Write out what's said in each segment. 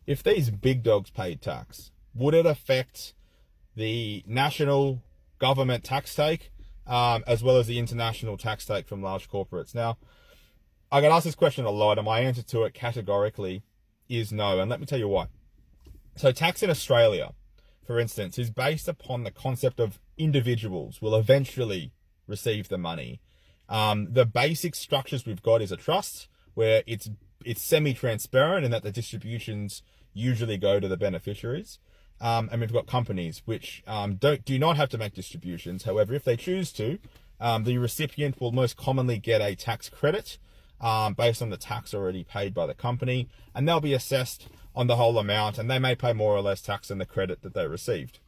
if these big dogs paid tax, would it affect the national government tax take, as well as the international tax take from large corporates? Now, I get asked this question a lot, and my answer to it categorically is no. And let me tell you why. So tax in Australia, for instance, is based upon the concept of individuals will eventually receive the money. The basic structures we've got is a trust where it's semi-transparent and that the distributions usually go to the beneficiaries. And we've got companies which do not have to make distributions. However, if they choose to, the recipient will most commonly get a tax credit based on the tax already paid by the company, and they'll be assessed on the whole amount, and they may pay more or less tax than the credit that they received.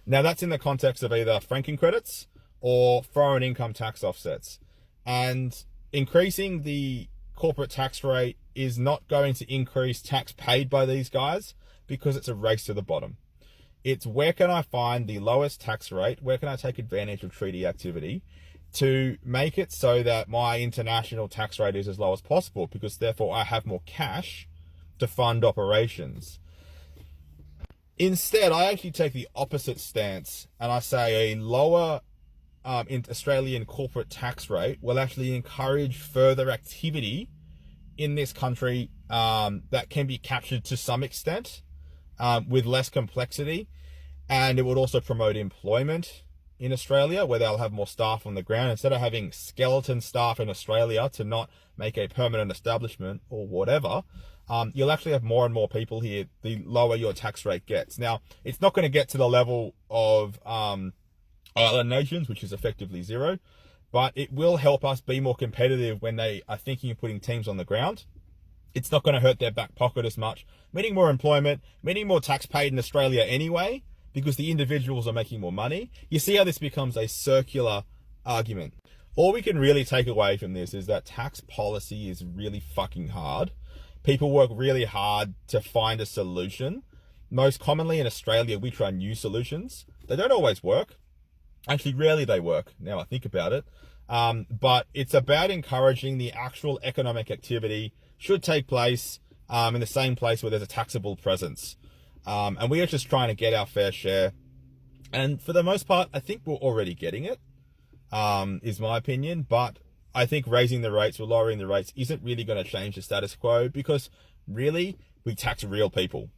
Now, that's in the context of either franking credits or foreign income tax offsets. And increasing the corporate tax rate is not going to increase tax paid by these guys, because it's a race to the bottom. It's where can I find the lowest tax rate? Where can I take advantage of treaty activity to make it so that my international tax rate is as low as possible, because therefore I have more cash to fund operations. Instead, I actually take the opposite stance, and I say a lower in Australian corporate tax rate will actually encourage further activity in this country that can be captured to some extent with less complexity, and it would also promote employment in Australia, where they'll have more staff on the ground. Instead of having skeleton staff in Australia to not make a permanent establishment or whatever, you'll actually have more and more people here the lower your tax rate gets. Now, it's not going to get to the level of island nations, which is effectively zero, but it will help us be more competitive when they are thinking of putting teams on the ground. It's not going to hurt their back pocket as much, meaning more employment, meaning more tax paid in Australia anyway, because the individuals are making more money. You see how this becomes a circular argument. All we can really take away from this is that tax policy is really fucking hard. People work really hard to find a solution. Most commonly in Australia, we try new solutions. They don't always work. Actually, rarely they work, now I think about it. But it's about encouraging the actual economic activity should take place in the same place where there's a taxable presence. And we are just trying to get our fair share. And for the most part, I think we're already getting it, is my opinion. But I think raising the rates or lowering the rates isn't really going to change the status quo, because really we tax real people.